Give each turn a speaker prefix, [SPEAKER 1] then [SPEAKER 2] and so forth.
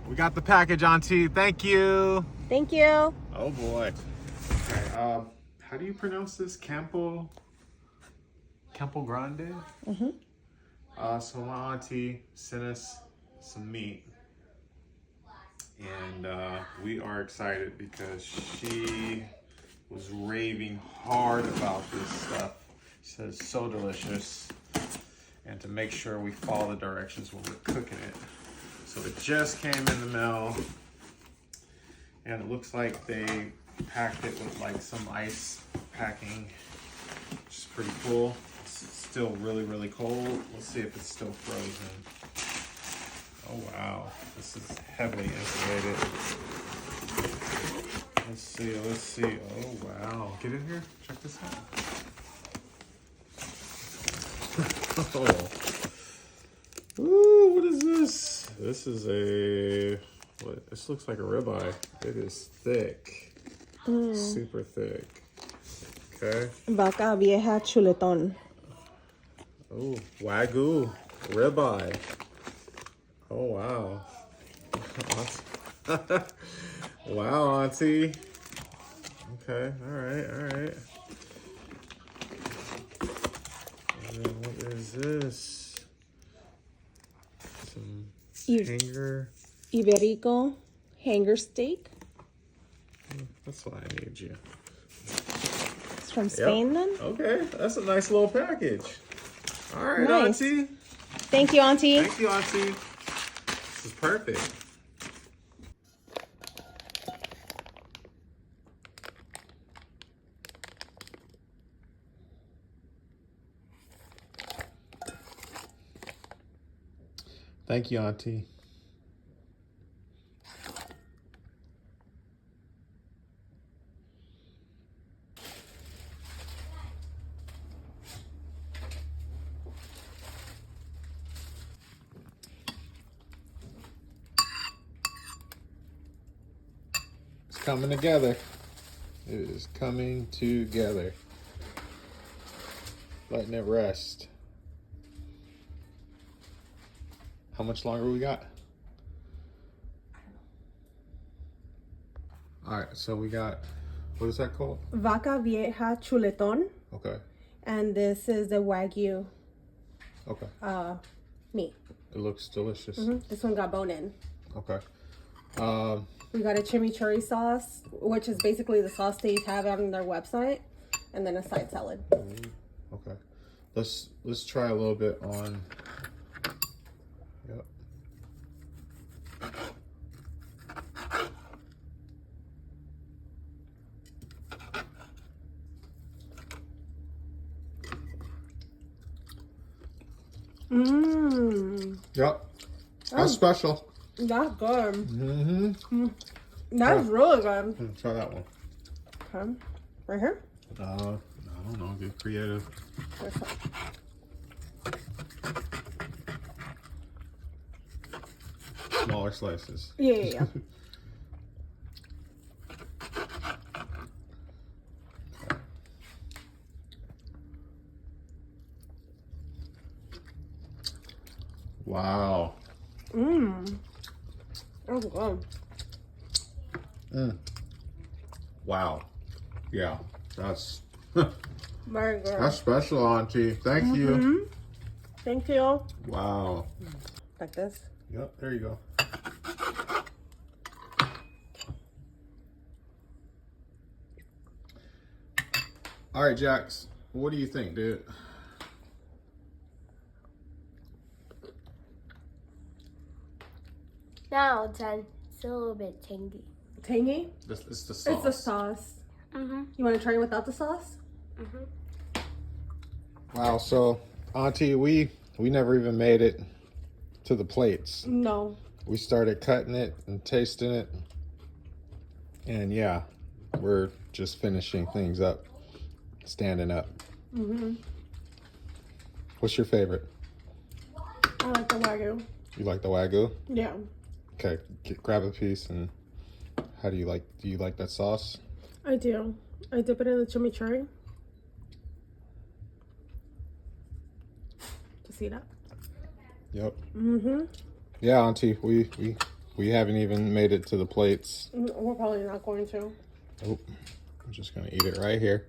[SPEAKER 1] We got the package, Auntie. Thank you.
[SPEAKER 2] Thank you.
[SPEAKER 1] Oh boy. Okay, how do you pronounce this? Campo Grande? So my auntie sent us some meat. And we are excited because she was raving hard about this stuff. She said it's so delicious. And to make sure we follow the directions when we're cooking it. So it just came in the mail. And it looks like they packed it with like some ice packing, which is pretty cool. It's still really, really cold. Let's see if it's still frozen. Oh wow, this is heavily insulated. Let's see. Oh wow, get in here, check this out. Oh. Ooh, what is this? This is this looks like a ribeye. It is thick, super thick. Okay.
[SPEAKER 2] Vaca Vieja chuletón.
[SPEAKER 1] Oh, Wagyu ribeye. Oh, wow. Wow, Auntie. Okay, all right. And then what is this? Some hanger.
[SPEAKER 2] Iberico hanger steak.
[SPEAKER 1] That's why I need you.
[SPEAKER 2] It's from Spain then?
[SPEAKER 1] Okay, that's a nice little package. All right,
[SPEAKER 2] Nice.
[SPEAKER 1] Auntie.
[SPEAKER 2] Thank you, Auntie.
[SPEAKER 1] Thank you, Auntie. This is perfect. Thank you, Auntie. It's coming together. It is coming together. Letting it rest. How much longer we got? All right, so we got, what is that called?
[SPEAKER 2] Vaca Vieja chuletón.
[SPEAKER 1] Okay,
[SPEAKER 2] And this is the Wagyu
[SPEAKER 1] okay.
[SPEAKER 2] meat.
[SPEAKER 1] It looks delicious.
[SPEAKER 2] This one got bone in.
[SPEAKER 1] Okay.
[SPEAKER 2] We got a chimichurri sauce, which is basically the sauce they have on their website, and then a side salad.
[SPEAKER 1] Okay. Let's try a little bit on. Yep. Yep. That's special.
[SPEAKER 2] That's good.
[SPEAKER 1] Mm-hmm.
[SPEAKER 2] That's really good.
[SPEAKER 1] Try that one.
[SPEAKER 2] Okay. Right here?
[SPEAKER 1] I don't know. Get creative.
[SPEAKER 2] This one.
[SPEAKER 1] Smaller slices.
[SPEAKER 2] Yeah.
[SPEAKER 1] Wow.
[SPEAKER 2] That's good.
[SPEAKER 1] Wow. Yeah. That's
[SPEAKER 2] Very good.
[SPEAKER 1] that's special, Auntie. Thank you.
[SPEAKER 2] Thank you.
[SPEAKER 1] Wow.
[SPEAKER 2] Like this.
[SPEAKER 1] Yep. There you go. All right, Jax. What do you think, dude?
[SPEAKER 3] Now it's a little bit tangy.
[SPEAKER 2] Tangy?
[SPEAKER 1] This is the sauce.
[SPEAKER 2] It's the sauce.
[SPEAKER 3] Mm-hmm.
[SPEAKER 2] You want to try it without the sauce?
[SPEAKER 3] Mm-hmm.
[SPEAKER 1] Wow. So, Auntie, we never even made it to the plates.
[SPEAKER 2] No.
[SPEAKER 1] We started cutting it and tasting it, and yeah, we're just finishing things up, standing up. What's your favorite?
[SPEAKER 2] I like the Wagyu.
[SPEAKER 1] You like the Wagyu?
[SPEAKER 2] Yeah.
[SPEAKER 1] Okay, grab a piece. And how do you like that sauce?
[SPEAKER 2] I do. I dip it in the chimichurri. To see that.
[SPEAKER 1] Yep.
[SPEAKER 2] Mm-hmm.
[SPEAKER 1] Yeah, Auntie, we We haven't even made it to the plates.
[SPEAKER 2] We're probably not going to.
[SPEAKER 1] Oh, I'm just gonna eat it right here.